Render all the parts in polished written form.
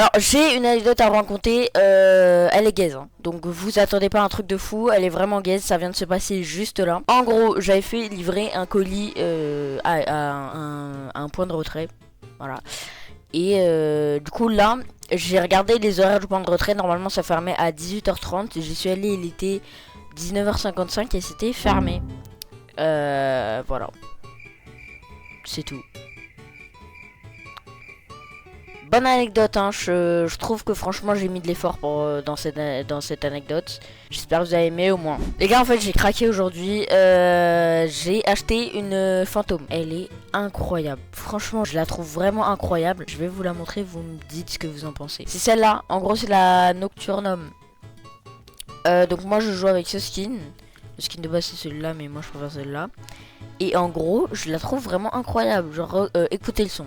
Alors j'ai une anecdote à vous raconter, elle est gaze, hein. Donc vous attendez pas un truc de fou, elle est vraiment gaze, ça vient de se passer juste là. En gros, j'avais fait livrer un colis à un point de retrait, voilà. Et du coup là, j'ai regardé les horaires du point de retrait, normalement ça fermait à 18h30, j'y suis allé, il était 19h55 et c'était fermé. Voilà. C'est tout. Bonne anecdote, hein. Je trouve que franchement j'ai mis de l'effort dans cette anecdote. J'espère que vous avez aimé au moins. Les gars, en fait j'ai craqué aujourd'hui. J'ai acheté une fantôme. Elle est incroyable. Franchement je la trouve vraiment incroyable. Je vais vous la montrer, vous me dites ce que vous en pensez. C'est celle-là, en gros c'est la Nocturnum. Donc moi je joue avec ce skin. Le skin de base c'est celui-là, mais moi je préfère celle-là. Et en gros je la trouve vraiment incroyable. Genre écoutez le son.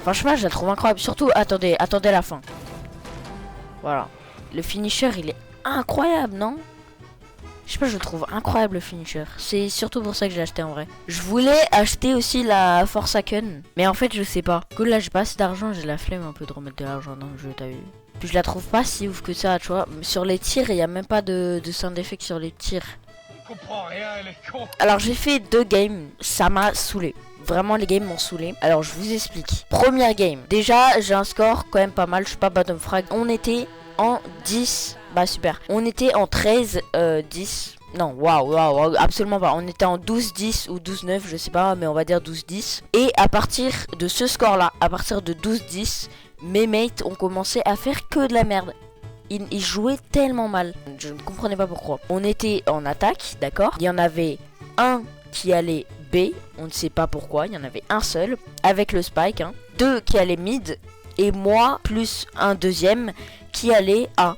Franchement, je la trouve incroyable. Surtout, attendez la fin. Voilà. Le finisher, il est incroyable, non? Je sais pas, je le trouve incroyable le finisher. C'est surtout pour ça que j'ai acheté en vrai. Je voulais acheter aussi la Forsaken. Mais en fait, je sais pas. Que là, j'ai pas assez d'argent. J'ai la flemme un peu de remettre de l'argent dans le jeu, t'as vu? Puis je la trouve pas si ouf que ça, tu vois. Sur les tirs, il y a même pas de sound effect sur les tirs. Alors, j'ai fait 2 games. Ça m'a saoulé. Vraiment les games m'ont saoulé. Alors je vous explique. Première game. Déjà j'ai un score quand même pas mal. Je suis pas bottom frag. On était en 10. Bah super. On était en 13 10. Non waouh absolument pas. On était en 12-10 ou 12-9 je sais pas. Mais on va dire 12-10. Et à partir de ce score là, à partir de 12-10, mes mates ont commencé à faire que de la merde. Ils jouaient tellement mal. Je ne comprenais pas pourquoi. On était en attaque, d'accord. Il y en avait un qui allait B, on ne sait pas pourquoi, il y en avait un seul, avec le spike, hein. 2 qui allaient mid, et moi, plus un deuxième qui allait A.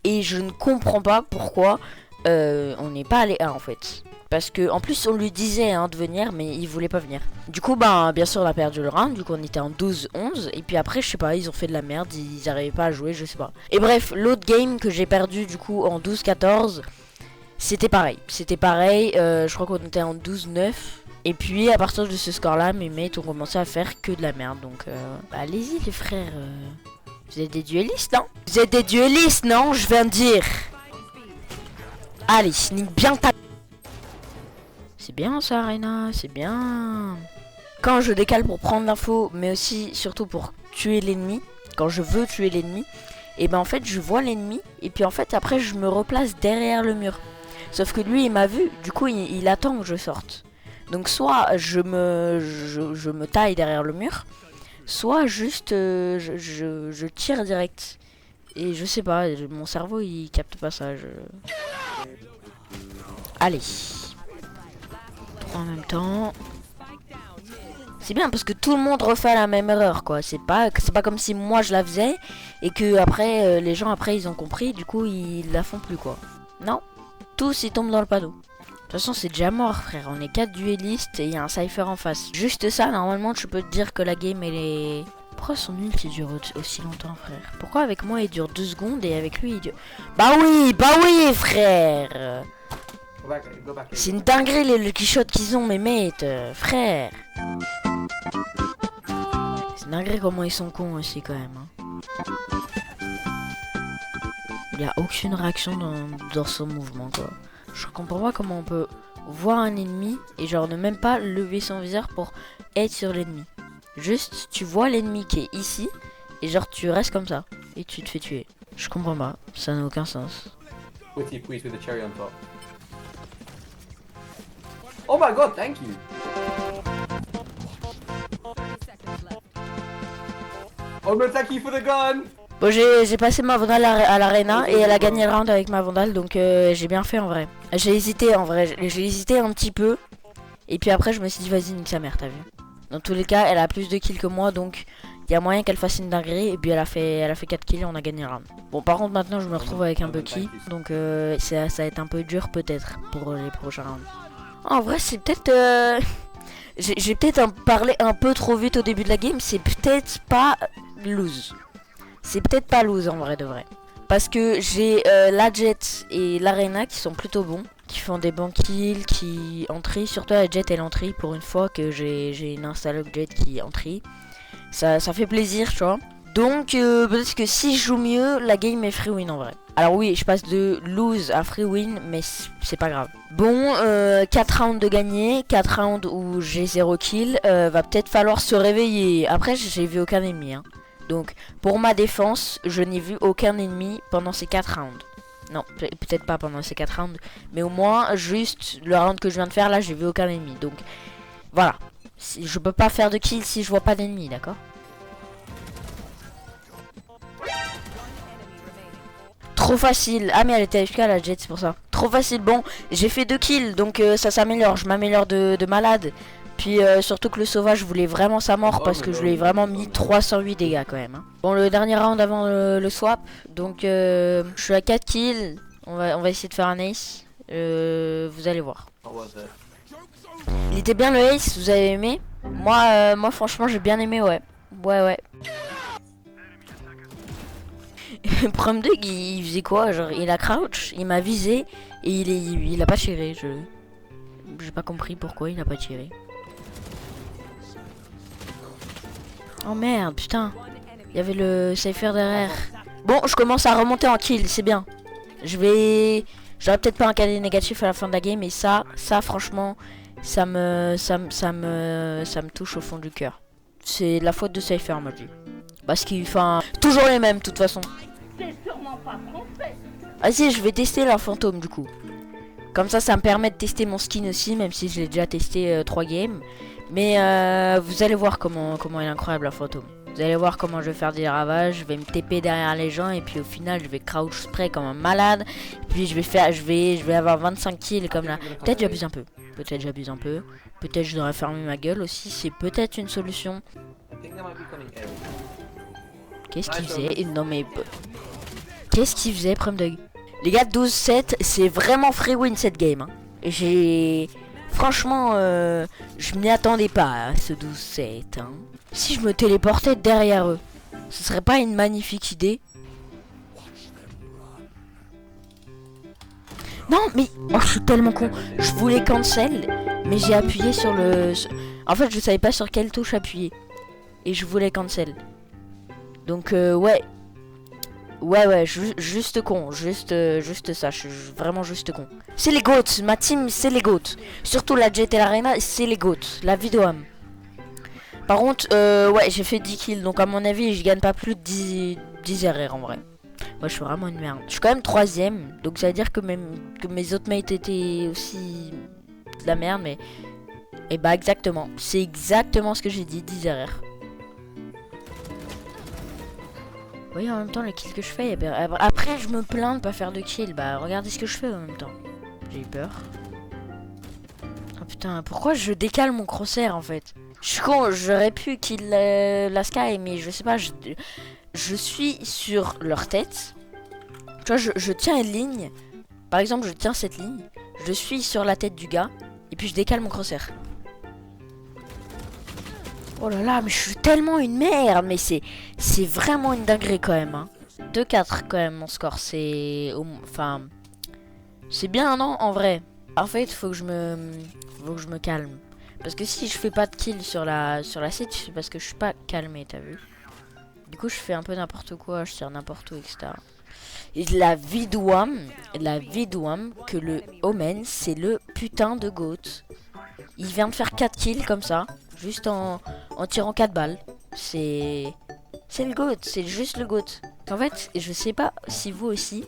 Et je ne comprends pas pourquoi on n'est pas allé A en fait. Parce que en plus on lui disait hein, de venir, mais il voulait pas venir. Du coup, bah bien sûr on a perdu le round, du coup on était en 12-11, et puis après je sais pas, ils ont fait de la merde, ils arrivaient pas à jouer, je sais pas. Et bref, l'autre game que j'ai perdu du coup en 12-14, c'était pareil. Je crois qu'on était en 12-9. Et puis à partir de ce score là, mes mates ont commencé à faire que de la merde. Donc bah, allez-y les frères. Vous êtes des duellistes, non? Vous êtes des duellistes, non? Je viens de dire. Allez, nique bien ta... C'est bien ça, Arena, c'est bien. Quand je décale pour prendre l'info, mais aussi surtout pour tuer l'ennemi, quand je veux tuer l'ennemi, et ben en fait je vois l'ennemi, et puis en fait après je me replace derrière le mur. Sauf que lui il m'a vu, du coup il attend que je sorte. Donc soit je me taille derrière le mur, soit juste je tire direct. Et je sais pas, mon cerveau il capte pas ça. Allez. 3 en même temps. C'est bien parce que tout le monde refait la même erreur quoi. C'est pas comme si moi je la faisais et que après les gens après ils ont compris, du coup ils la font plus quoi. Non, tous ils tombent dans le panneau. De toute façon c'est déjà mort frère, on est 4 duellistes et il y a un cypher en face. Juste ça, normalement tu peux te dire que la game elle est... Pourquoi son ult dure aussi longtemps frère? Pourquoi avec moi il dure 2 secondes et avec lui il dure... Bah oui frère. C'est une dinguerie les lucky shots qu'ils ont mes mates, frère. C'est dinguerie comment ils sont cons aussi quand même hein. Il n'y a aucune réaction dans son mouvement quoi. Je comprends pas comment on peut voir un ennemi et genre ne même pas lever son viseur pour être sur l'ennemi. Juste tu vois l'ennemi qui est ici et genre tu restes comme ça et tu te fais tuer. Je comprends pas, ça n'a aucun sens. Witty please with the cherry on top. Oh my god, thank you. Oh no, thank you for the gun. Bon j'ai passé ma vandale à l'arena et elle a gagné le round avec ma vandale donc j'ai bien fait en vrai. J'ai hésité en vrai, j'ai hésité un petit peu et puis après je me suis dit vas-y nique sa mère t'as vu. Dans tous les cas elle a plus de kills que moi donc il y a moyen qu'elle fasse une dinguerie et puis elle a fait 4 kills et on a gagné le round. Bon par contre maintenant je me retrouve avec un Bucky donc ça va être un peu dur peut-être pour les prochains rounds. En vrai c'est peut-être... j'ai peut-être parlé un peu trop vite au début de la game, c'est peut-être pas lose. C'est peut-être pas lose en vrai de vrai. Parce que j'ai la Jet et l'Arena qui sont plutôt bons. Qui font des bons kills, qui entry. Surtout la Jet et l'entry pour une fois que j'ai une install Jet qui entry. Ça fait plaisir, tu vois. Donc peut-être que si je joue mieux, la game est free win en vrai. Alors oui, je passe de lose à free win, mais c'est pas grave. Bon, 4 rounds de gagner, 4 rounds où j'ai 0 kill, va peut-être falloir se réveiller. Après, j'ai vu aucun ennemi, hein. Donc, pour ma défense, je n'ai vu aucun ennemi pendant ces 4 rounds. Non, peut-être pas pendant ces 4 rounds, mais au moins, juste le round que je viens de faire, là, j'ai vu aucun ennemi. Donc, voilà. Je peux pas faire de kill si je vois pas d'ennemis, d'accord? Trop facile. Ah mais elle était AFK la Jet, c'est pour ça. Trop facile. Bon, j'ai fait 2 kills, donc ça s'améliore. Je m'améliore de malade. Puis surtout que le sauvage voulait vraiment sa mort parce que je lui ai vraiment mis 308 dégâts quand même, hein. Bon, le dernier round avant le swap. Donc je suis à 4 kills. On va essayer de faire un ace. Vous allez voir. Il était bien le ace, vous avez aimé? Moi franchement j'ai bien aimé, ouais. Ouais. Prom 2 il faisait quoi? Genre il a crouch, il m'a visé et il a pas tiré. J'ai pas compris pourquoi il a pas tiré. Oh merde, putain. Il y avait le Cypher derrière. Bon, je commence à remonter en kill, c'est bien. J'aurais peut-être pas un cadet négatif à la fin de la game, et ça franchement, ça me touche au fond du cœur. C'est la faute de Cypher, moi je dis. Parce qu'il fait toujours les mêmes, de toute façon. Vas-y, je vais tester leur fantôme du coup. Comme ça me permet de tester mon skin aussi, même si je l'ai déjà testé 3 games. Mais vous allez voir comment il est incroyable la fantôme. Vous allez voir comment je vais faire des ravages, je vais me TP derrière les gens et puis au final je vais crouch spray comme un malade. Et puis je vais avoir 25 kills comme là. Peut-être j'abuse un peu. Peut-être je devrais fermer ma gueule aussi, c'est peut-être une solution. Qu'est-ce qu'il faisait? Non mais qu'est-ce qu'il faisait, Prumdog? Les gars, 12-7, c'est vraiment free win cette game, hein. Franchement, je m'y attendais pas à ce 12-7, hein. Si je me téléportais derrière eux, ce serait pas une magnifique idée? Non, mais... Oh, je suis tellement con. Je voulais cancel, mais j'ai appuyé sur le... En fait, je savais pas sur quelle touche appuyer. Et je voulais cancel. Donc, ouais. Ouais, juste con. Juste ça. Je suis vraiment juste con. C'est les GOAT. Ma team, c'est les GOAT. Surtout la Jet et l'Arena, c'est les GOAT. La vidéo. Par contre, ouais, j'ai fait 10 kills. Donc, à mon avis, je gagne pas plus de 10 RR en vrai. Moi, je suis vraiment une merde. Je suis quand même 3ème. Donc, ça veut dire que mes autres mates étaient aussi de la merde. Mais. Et bah, exactement. C'est exactement ce que j'ai dit. 10 RR. Vous voyez en même temps les kills que je fais. Après je me plains de pas faire de kills. Bah regardez ce que je fais en même temps. J'ai eu peur. Oh putain, pourquoi je décale mon crosshair en fait? Je suis con, j'aurais pu kill la Sky, mais je sais pas, je suis sur leur tête. Tu vois, je tiens une ligne. Par exemple, je tiens cette ligne. Je suis sur la tête du gars. Et puis je décale mon crosshair. Oh là là, mais je suis tellement une merde. Mais c'est vraiment une dinguerie quand même, hein. 2-4 quand même mon score. Enfin, c'est bien, non, en vrai. En fait, faut que je me calme. Parce que si je fais pas de kill sur la site, c'est parce que je suis pas calmé, t'as vu. Du coup, je fais un peu n'importe quoi, je tire n'importe où, etc. Et la vie d'Ouam que le Omen, c'est le putain de GOAT. Il vient de faire 4 kills comme ça, juste en tirant 4 balles. C'est le GOAT, c'est juste le GOAT. En fait, je sais pas si vous aussi,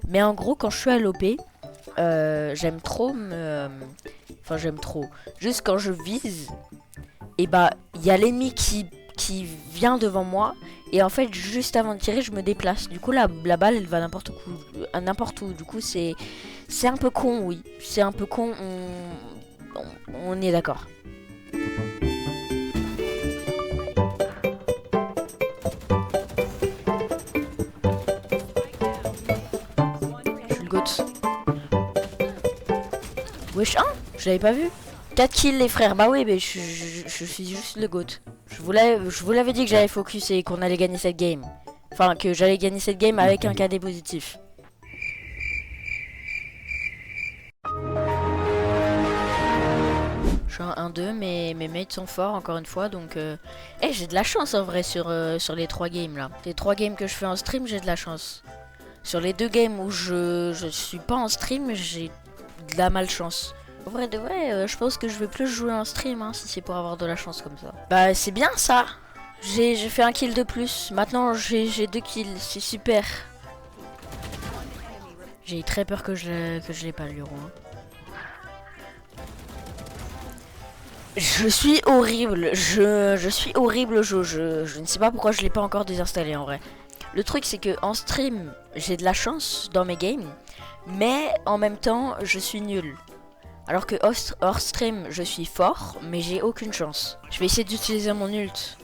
mais en gros, quand je suis à l'OP, j'aime trop Enfin, j'aime trop. Juste quand je vise, et bah, il y a l'ennemi qui vient devant moi. Et en fait, juste avant de tirer, je me déplace. Du coup, la balle, elle va n'importe où. Du coup, c'est un peu con, oui. C'est un peu con, on est d'accord. Je suis le GOAT. Wesh, hein? Je l'avais pas vu. 4 kills les frères, bah oui, mais je suis juste le GOAT. Je vous l'avais dit que j'allais focus et qu'on allait gagner cette game. Enfin, que j'allais gagner cette game avec un KD positif. Je suis en 1-2, mais mes mates sont forts encore une fois, donc j'ai de la chance en vrai sur les 3 games là. Les 3 games que je fais en stream, j'ai de la chance. Sur les 2 games où je suis pas en stream, j'ai de la malchance. En vrai de vrai, je pense que je vais plus jouer en stream si c'est pour avoir de la chance comme ça. Bah c'est bien ça. J'ai fait un kill de plus. Maintenant j'ai 2 kills, c'est super. J'ai très peur que je l'ai pas le roi. Je suis horrible, je suis horrible je ne sais pas pourquoi je l'ai pas encore désinstallé en vrai. Le truc c'est que en stream j'ai de la chance dans mes games, mais en même temps je suis nul. Alors que hors stream je suis fort, mais j'ai aucune chance. Je vais essayer d'utiliser mon ult.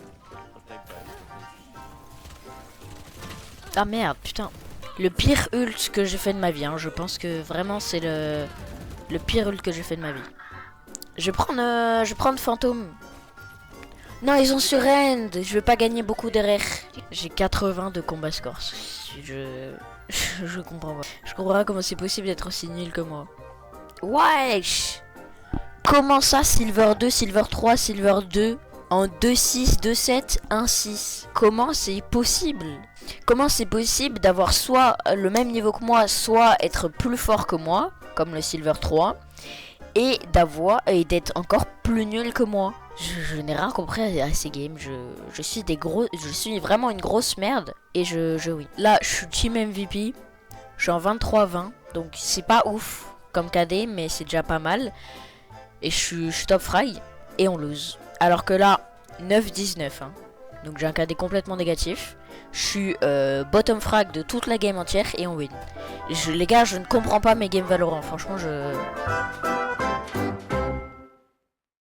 Ah merde, putain. Le pire ult que j'ai fait de ma vie, je pense que vraiment c'est le pire ult que j'ai fait de ma vie. Je vais prendre fantôme. Non, ils ont surrend. Je vais pas gagner beaucoup d'RR. J'ai 80 de combat score. Je comprends pas. Je comprends pas comment c'est possible d'être aussi nul que moi. Wesh. Comment ça, Silver 2, Silver 3, Silver 2 en 2-6, 2-7, 1-6? Comment c'est possible? Comment c'est possible d'avoir soit le même niveau que moi, soit être plus fort que moi, comme le Silver 3, et d'être encore plus nul que moi? Je n'ai rien compris à ces games. Je suis vraiment une grosse merde et oui. Là, je suis team MVP. Je suis en 23-20, donc c'est pas ouf comme KD, mais c'est déjà pas mal. Et je suis top frag et on lose. Alors que là, 9-19. Donc j'ai un KD complètement négatif. Je suis bottom frag de toute la game entière et on win. Les gars, je ne comprends pas mes games Valorant. Franchement,